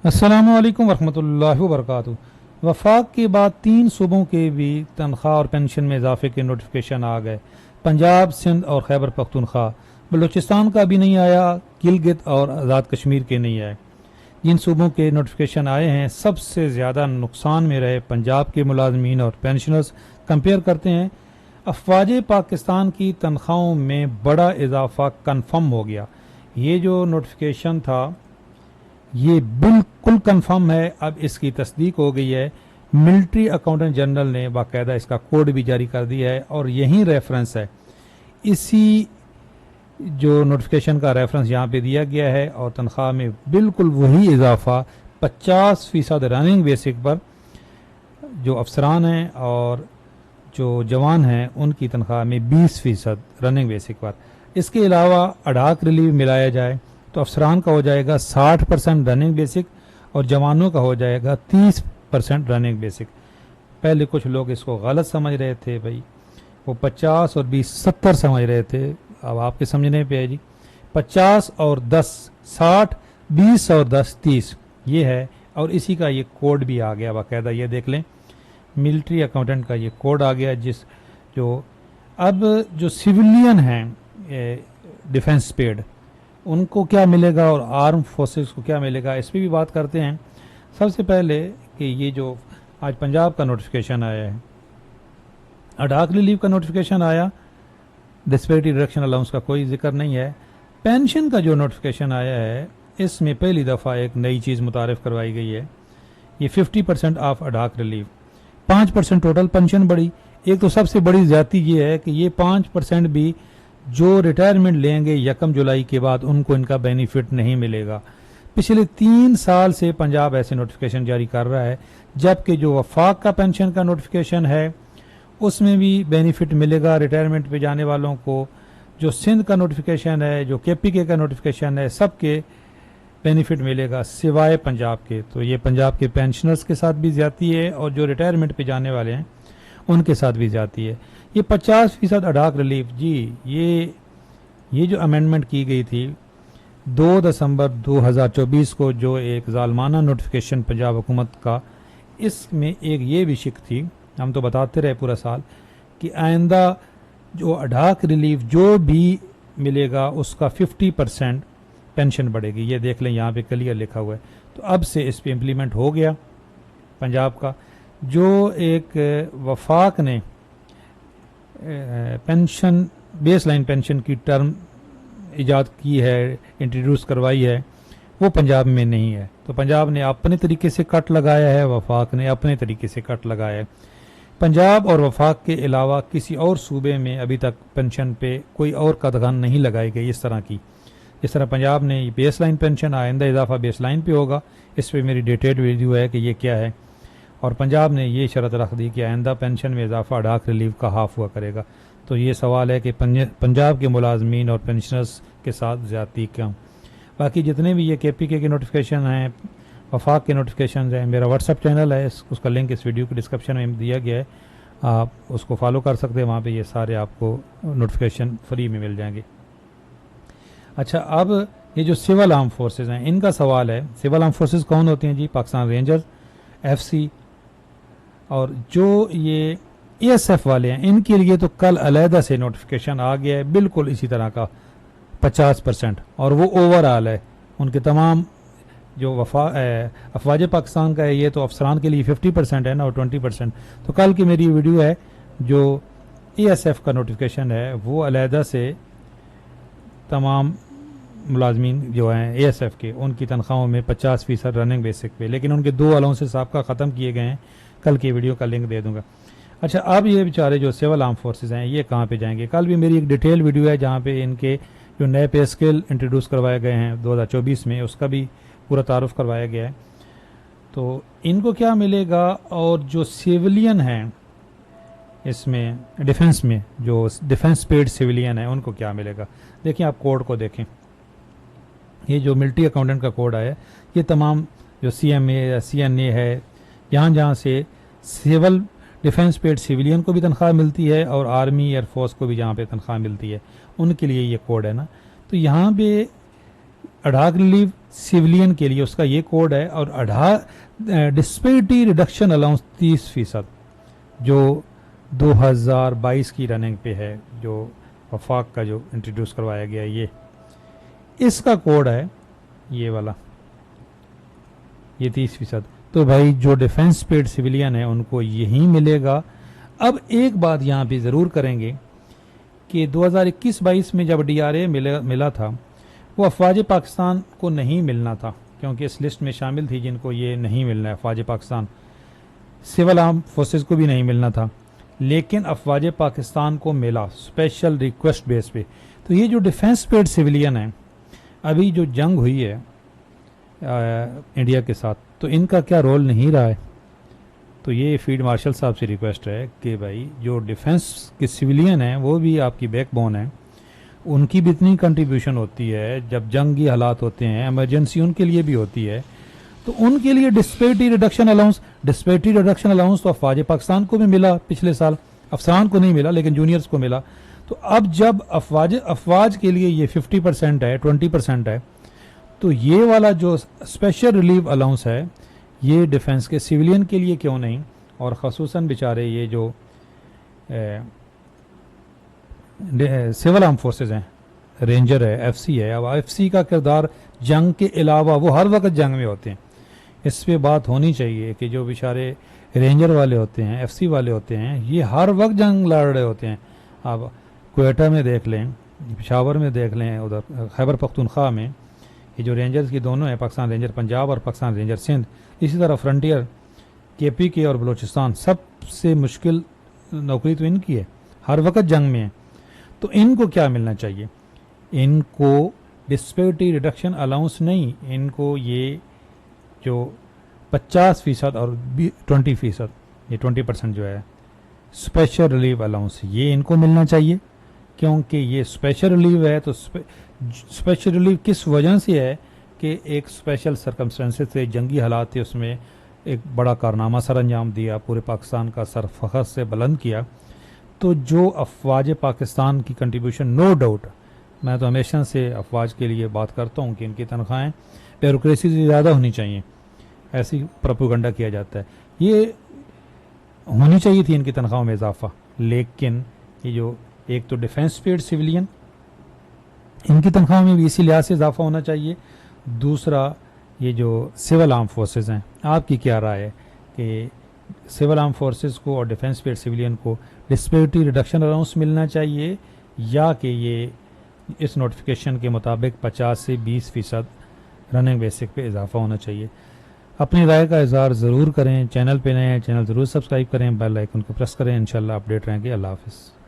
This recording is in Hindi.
अस्सलामुअलैकुम वरहमतुल्लाहि वबरकातुहू। वफाक के बाद 3 सूबों के भी तनख्वाह और पेंशन में इजाफे के नोटिफिकेशन आ गए। पंजाब, सिंध और खैबर पख्तूनख्वा। बलूचिस्तान का भी नहीं आया, गिलगित और आज़ाद कश्मीर के नहीं आए। जिन सूबों के नोटिफिकेशन आए हैं सबसे ज़्यादा नुकसान में रहे पंजाब के मुलाजमीन और पेंशनर्स। कंपेयर करते हैं, अफवाज पाकिस्तान की तनख्वाहों में बड़ा इजाफा कन्फर्म हो गया। ये जो नोटिफिकेशन था ये बिल्कुल कंफर्म है, अब इसकी तस्दीक हो गई है। मिलिट्री अकाउंटेंट जनरल ने बाकायदा इसका कोड भी जारी कर दिया है और यही रेफरेंस है, इसी जो नोटिफिकेशन का रेफरेंस यहाँ पे दिया गया है। और तनख्वाह में बिल्कुल वही इजाफा 50% रनिंग बेसिक पर जो अफसरान हैं और जो जवान हैं उनकी तनख्वाह में 20% रनिंग बेसिक पर। इसके अलावा अडाक रिलीव मिलाया जाए तो अफसरान का हो जाएगा 60% रनिंग बेसिक और जवानों का हो जाएगा 30% रनिंग बेसिक। पहले कुछ लोग इसको गलत समझ रहे थे, भाई वो 50 और 20 70 समझ रहे थे। अब आपके समझने पे है जी, 50 और 10 60, 20 और 10 30 ये है। और इसी का ये कोड भी आ गया बाकायदा, ये देख लें, मिलिट्री अकाउंटेंट का ये कोड आ गया। अब जो सिविलियन हैं डिफेंस पेड उनको क्या मिलेगा और आर्म फोर्सेस को क्या मिलेगा, इस पर भी बात करते हैं। सबसे पहले कि ये जो आज पंजाब का नोटिफिकेशन आया है, अडाक रिलीव का नोटिफिकेशन आया, डिस्पेरिटी रिडक्शन अलाउंस का कोई जिक्र नहीं है। पेंशन का जो नोटिफिकेशन आया है इसमें पहली दफ़ा एक नई चीज़ मुतारिफ करवाई गई है, ये 50% of ad hoc relieve, 5% total pension बढ़ी। एक तो सबसे बड़ी ज्यादती ये है कि ये 5% भी जो रिटायरमेंट लेंगे 1 जुलाई के बाद उनको इनका बेनिफिट नहीं मिलेगा। पिछले 3 साल से पंजाब ऐसे नोटिफिकेशन जारी कर रहा है, जबकि जो वफाक का पेंशन का नोटिफिकेशन है उसमें भी बेनिफिट मिलेगा रिटायरमेंट पे जाने वालों को। जो सिंध का नोटिफिकेशन है, जो KPK का नोटिफिकेशन है, सबके बेनिफिट मिलेगा सिवाय पंजाब के। तो ये पंजाब के पेंशनर्स के साथ भी ज्यादती है और जो रिटायरमेंट पे जाने वाले हैं उनके साथ भी ज्यादती है। ये 50% अडाक रिलीफ जी, ये जो अमेंडमेंट की गई थी 2 दिसंबर 2024 को, जो एक जालमाना नोटिफिकेशन पंजाब हुकूमत का, इसमें एक ये भी शिक थी, हम तो बताते रहे पूरा साल कि आइंदा जो अडाक रिलीफ जो भी मिलेगा उसका 50% पेंशन बढ़ेगी। ये देख लें, यहाँ पे क्लियर लिखा हुआ है। तो अब से इस पे इम्प्लीमेंट हो गया पंजाब का। जो एक वफाक ने पेंशन, बेस लाइन पेंशन की टर्म इजाद की है, इंट्रोड्यूस करवाई है, वो पंजाब में नहीं है। तो पंजाब ने अपने तरीके से कट लगाया है, वफाक ने अपने तरीके से कट लगाया है। पंजाब और वफाक के अलावा किसी और सूबे में अभी तक पेंशन पे कोई और कदगन नहीं लगाई गई इस तरह की। इस तरह पंजाब ने बेस लाइन पेंशन, आइंदा इजाफा बेस लाइन पे होगा, इस पर मेरी डिटेल्ड वीडियो है कि ये क्या है। और पंजाब ने ये शर्त रख दी कि आइंदा पेंशन में इजाफा अडाक रिलीफ का हाफ हुआ करेगा। तो ये सवाल है कि पंजाब के मुलाजमीन और पेंशनर्स के साथ ज्यादती क्यों। बाकी जितने भी ये KPK के नोटिफिकेशन हैं, वफाक के नोटिफिकेशन हैं, मेरा व्हाट्सअप चैनल है, उसका लिंक इस वीडियो के डिस्क्रिप्शन में दिया गया है, आप उसको फॉलो कर सकते हैं। वहाँ पे ये सारे आपको नोटिफिकेशन फ्री में मिल जाएंगे। अच्छा, अब ये जो सिविल आर्म फोर्सेज हैं इनका सवाल है। सिविल आर्म फोर्सेज कौन होती हैं जी? पाकिस्तान रेंजर्स, FC और जो ये ASF वाले हैं, इनके लिए तो कल अलहदा से नोटिफिकेशन आ गया है, बिल्कुल इसी तरह का 50%, और वो ओवरऑल है। उनके तमाम जो अफवाज पाकिस्तान का है, ये तो अफसरान के लिए 50% है ना, और 20%। तो कल की मेरी वीडियो है, जो ASF का नोटिफिकेशन है वो अलहदा से तमाम मुलाजमीन जो हैं ASF के, उनकी तनख्वाहों में 50% रनिंग बेसिक पे, लेकिन उनके 2 अलाउंसेस साबका ख़त्म किए गए हैं। कल की वीडियो का लिंक दे दूंगा। अच्छा, अब ये बेचारे जो सिविल आर्म फोर्सेज हैं ये कहाँ पे जाएंगे? कल भी मेरी एक डिटेल वीडियो है जहाँ पे इनके जो नए पे स्केल इंट्रोड्यूस करवाए गए हैं 2024 में, उसका भी पूरा तारुफ करवाया गया है। तो इनको क्या मिलेगा, और जो सिविलियन हैं इसमें डिफेंस में, जो डिफेंस पेड सिविलियन है उनको क्या मिलेगा? देखिए, आप कोड को देखें, ये जो मिलिट्री अकाउंटेंट का कोड आया, ये तमाम जो CMA या CNA है, जहाँ जहाँ से सिविल डिफेंस पेड सिविलियन को भी तनख्वाह मिलती है और आर्मी एयरफोर्स को भी जहाँ पे तनख्वाह मिलती है, उनके लिए ये कोड है ना। तो यहाँ पे अडाक रिलीव सिविलियन के लिए उसका ये कोड है, और डिस्पेरिटी रिडक्शन अलाउंस 30% जो 2022 की रनिंग पे है, जो वफाक का जो इंट्रोड्यूस करवाया गया, ये इसका कोड है ये वाला, ये 30%। तो भाई जो डिफेंस पेड सिविलियन है उनको यही मिलेगा। अब एक बात यहाँ पे ज़रूर करेंगे कि 2021-22 में जब DRA मिला था, वो अफवाज पाकिस्तान को नहीं मिलना था, क्योंकि इस लिस्ट में शामिल थी जिनको ये नहीं मिलना है। अफवाज पाकिस्तान, सिविल आर्म फोर्सेस को भी नहीं मिलना था, लेकिन अफवाज पाकिस्तान को मिला स्पेशल रिक्वेस्ट बेस पे। तो ये जो डिफेंस पेड सिविलियन है, अभी जो जंग हुई है इंडिया के साथ, तो इनका क्या रोल नहीं रहा है। तो ये फील्ड मार्शल साहब से रिक्वेस्ट है कि भाई जो डिफेंस के सिविलियन हैं वो भी आपकी बैकबोन है, उनकी भी इतनी कंट्रीब्यूशन होती है। जब जंगी हालात होते हैं, इमरजेंसी उनके लिए भी होती है, तो उनके लिए डिस्पेरिटी रिडक्शन अलाउंस तो अफवाज पाकिस्तान को भी मिला पिछले साल, अफसरान को नहीं मिला लेकिन जूनियर्स को मिला। तो अब जब अफवाज के लिए ये 50% है, 20% है, तो ये वाला जो स्पेशल रिलीव अलाउंस है ये डिफेंस के सिविलियन के लिए क्यों नहीं। और ख़ुसूसन बेचारे ये जो सिविल आर्म फोर्सेस हैं, रेंजर है, FC है, अब FC का किरदार जंग के अलावा वो हर वक्त जंग में होते हैं। इस पे बात होनी चाहिए कि जो बेचारे रेंजर वाले होते हैं, FC वाले होते हैं, ये हर वक्त जंग लड़ रहे होते हैं। अब क्वेटा में देख लें, पेशावर में देख लें, उधर खैबर पख्तूनख्वा में ये जो रेंजर्स की दोनों हैं, पाकिस्तान रेंजर पंजाब और पाकिस्तान रेंजर सिंध, इसी तरह फ्रंटियर KPK और बलूचिस्तान, सबसे मुश्किल नौकरी तो इनकी है, हर वक्त जंग में है। तो इनको क्या मिलना चाहिए? इनको डिस्पेरिटी रिडक्शन अलाउंस नहीं, इनको ये जो 50% और 20%, ये 20% जो है स्पेशल रिलीव अलाउंस, ये इनको मिलना चाहिए। क्योंकि ये स्पेशल रिलीव है, तो स्पेशल रिलीव किस वजह से है कि एक स्पेशल सर्कमस्टेंसेस थे, जंगी हालात थे, उसमें एक बड़ा कारनामा सर अंजाम दिया, पूरे पाकिस्तान का सर फखर से बुलंद किया। तो जो अफवाज पाकिस्तान की कंट्रीब्यूशन, नो डाउट, मैं तो हमेशा से अफवाज के लिए बात करता हूँ कि इनकी तनख्वाहें ब्यूरोक्रेसी से ज़्यादा होनी चाहिए, ऐसी प्रोपेगेंडा किया जाता है। ये होनी चाहिए थी इनकी तनख्वाहों में इजाफा, लेकिन ये जो एक तो डिफेंस पेड सिविलियन, इनकी तनख्वाह में भी इसी लिहाज से इजाफा होना चाहिए। दूसरा ये जो सिविल आर्म फोर्सेस हैं, आपकी क्या राय है कि सिविल आर्म फोर्सेस को और डिफेंस पेड सिविलियन को डिस्पेरिटी रिडक्शन अलाउंस मिलना चाहिए, या कि ये इस नोटिफिकेशन के मुताबिक 50 से 20% रनिंग बेसिक पे इजाफा होना चाहिए? अपनी राय का इज़हार ज़रूर करें। चैनल पे नए हैं, चैनल ज़रूर सब्सक्राइब करें, बेल आइकन को प्रेस करें। इंशाल्लाह अपडेट रहेंगे। अल्लाह हाफ़िज़।